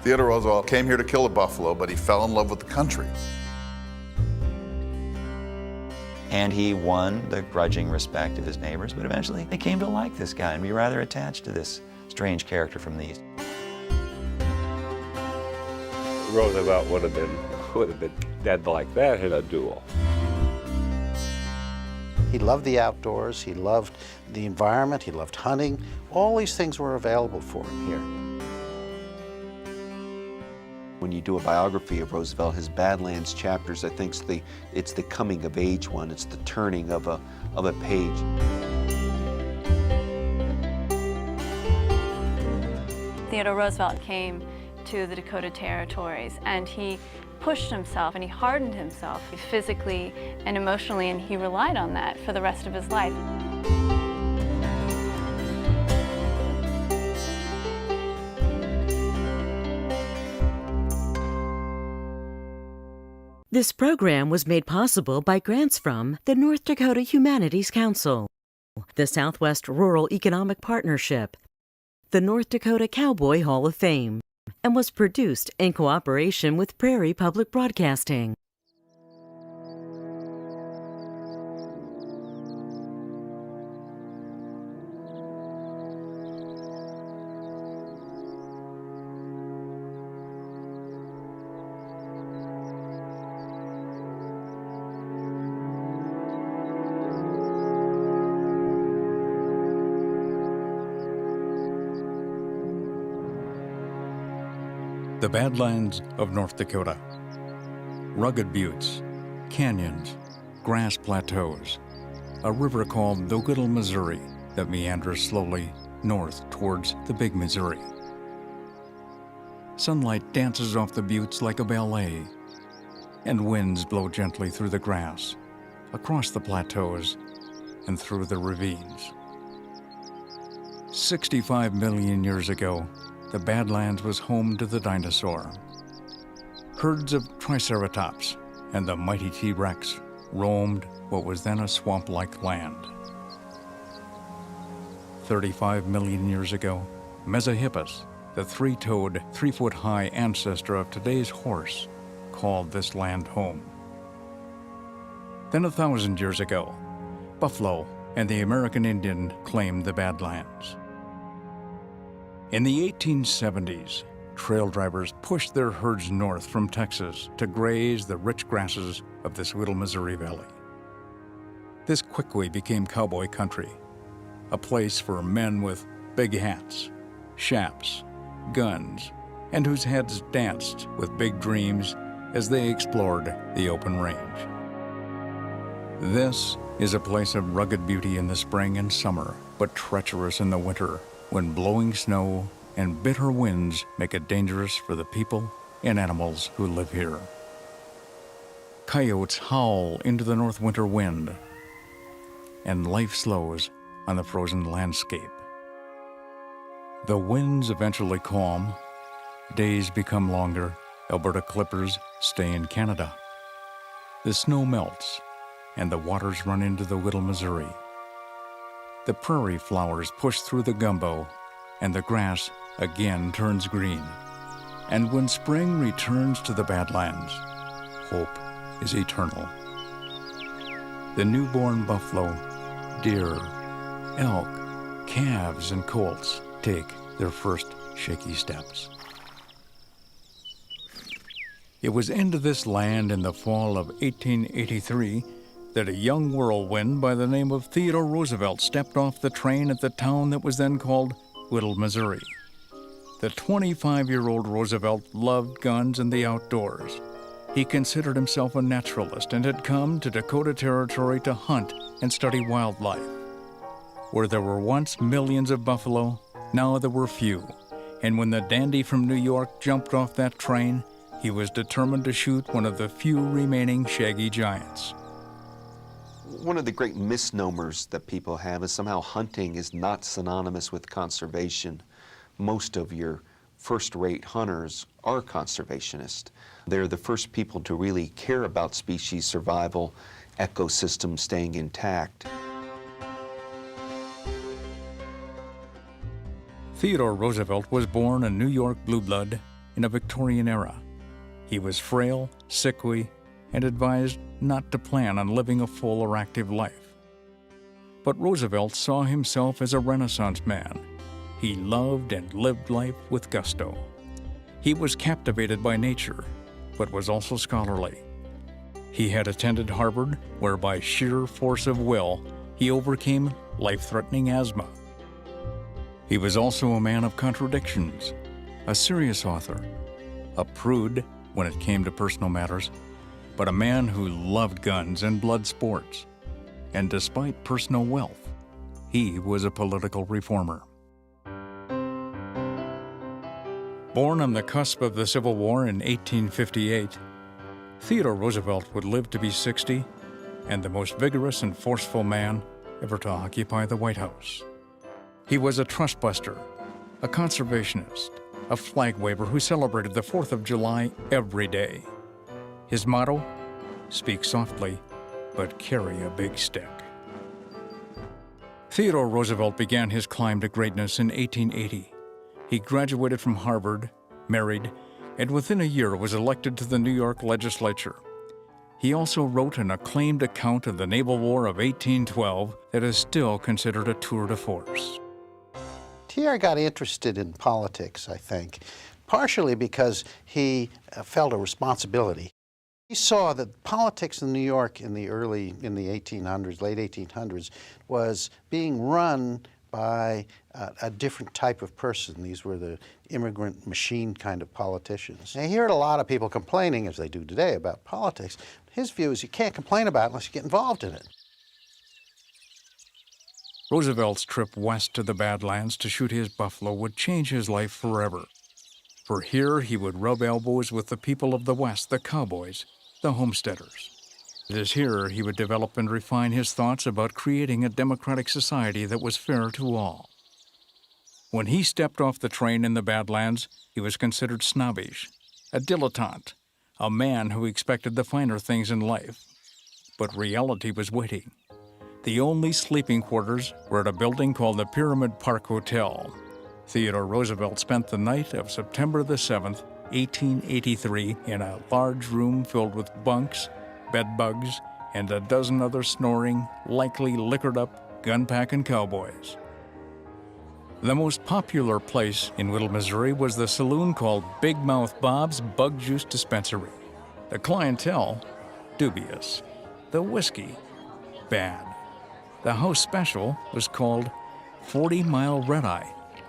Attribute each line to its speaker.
Speaker 1: Theodore Roosevelt came here to kill a buffalo, but he fell in love with the country.
Speaker 2: And he won the grudging respect of his neighbors, but eventually they came to like this guy and be rather attached to this strange character from the East.
Speaker 3: Roosevelt would have been dead like that in a duel.
Speaker 4: He loved the outdoors, he loved the environment, he loved hunting. All these things were available for him here.
Speaker 5: When you do a biography of Roosevelt, his Badlands chapters, I think it's the coming of age one. It's the turning of a page.
Speaker 6: Theodore Roosevelt came to the Dakota Territories, and he pushed himself and he hardened himself physically and emotionally, and he relied on that for the rest of his life.
Speaker 7: This program was made possible by grants from the North Dakota Humanities Council, the Southwest Rural Economic Partnership, the North Dakota Cowboy Hall of Fame, and was produced in cooperation with Prairie Public Broadcasting.
Speaker 8: The Badlands of North Dakota. Rugged buttes, canyons, grass plateaus, a river called the Little Missouri that meanders slowly north towards the Big Missouri. Sunlight dances off the buttes like a ballet, and winds blow gently through the grass, across the plateaus, and through the ravines. 65 million years ago, the Badlands was home to the dinosaur. Herds of Triceratops and the mighty T-Rex roamed what was then a swamp-like land. 35 million years ago, Mesohippus, the three-toed, 3-foot-high ancestor of today's horse, called this land home. Then 1,000 years ago, buffalo and the American Indian claimed the Badlands. In the 1870s, trail drivers pushed their herds north from Texas to graze the rich grasses of this Little Missouri Valley. This quickly became cowboy country, a place for men with big hats, chaps, guns, and whose heads danced with big dreams as they explored the open range. This is a place of rugged beauty in the spring and summer, but treacherous in the winter, when blowing snow and bitter winds make it dangerous for the people and animals who live here. Coyotes howl into the north winter wind, and life slows on the frozen landscape. The winds eventually calm, days become longer, Alberta clippers stay in Canada. The snow melts, and the waters run into the Little Missouri. The prairie flowers push through the gumbo, and the grass again turns green. And when spring returns to the Badlands, hope is eternal. The newborn buffalo, deer, elk, calves, and colts take their first shaky steps. It was into this land in the fall of 1883 that a young whirlwind by the name of Theodore Roosevelt stepped off the train at the town that was then called Little Missouri. The 25-year-old Roosevelt loved guns and the outdoors. He considered himself a naturalist and had come to Dakota Territory to hunt and study wildlife. Where there were once millions of buffalo, now there were few. And when the dandy from New York jumped off that train, he was determined to shoot one of the few remaining shaggy giants.
Speaker 5: One of the great misnomers that people have is somehow hunting is not synonymous with conservation. Most of your first-rate hunters are conservationists. They're the first people to really care about species survival, ecosystems staying intact.
Speaker 8: Theodore Roosevelt was born a New York blue blood in a Victorian era. He was frail, sickly, and advised not to plan on living a full or active life. But Roosevelt saw himself as a Renaissance man. He loved and lived life with gusto. He was captivated by nature, but was also scholarly. He had attended Harvard, where by sheer force of will, he overcame life-threatening asthma. He was also a man of contradictions, a serious author, a prude when it came to personal matters, but a man who loved guns and blood sports. And despite personal wealth, he was a political reformer. Born on the cusp of the Civil War in 1858, Theodore Roosevelt would live to be 60 and the most vigorous and forceful man ever to occupy the White House. He was a trust buster, a conservationist, a flag waver who celebrated the 4th of July every day. His motto, speak softly, but carry a big stick. Theodore Roosevelt began his climb to greatness in 1880. He graduated from Harvard, married, and within a year was elected to the New York legislature. He also wrote an acclaimed account of the Naval War of 1812 that is still considered a tour de force.
Speaker 4: TR got interested in politics, I think, partially because he felt a responsibility. He saw that politics in New York in the 1800s, late 1800s, was being run by a different type of person. These were the immigrant machine kind of politicians. And he heard a lot of people complaining, as they do today, about politics. His view is you can't complain about it unless you get involved in it.
Speaker 8: Roosevelt's trip west to the Badlands to shoot his buffalo would change his life forever. For here he would rub elbows with the people of the West, the Cowboys, the homesteaders. It is here he would develop and refine his thoughts about creating a democratic society that was fair to all. When he stepped off the train in the Badlands, he was considered snobbish, a dilettante, a man who expected the finer things in life. But reality was waiting. The only sleeping quarters were at a building called the Pyramid Park Hotel. Theodore Roosevelt spent the night of September the 7th, 1883, in a large room filled with bunks, bed bugs, and a dozen other snoring, likely liquored-up, gun-packing cowboys. The most popular place in Whittle, Missouri was the saloon called Big Mouth Bob's Bug Juice Dispensary. The clientele, dubious. The whiskey, bad. The house special was called 40 Mile Red Eye,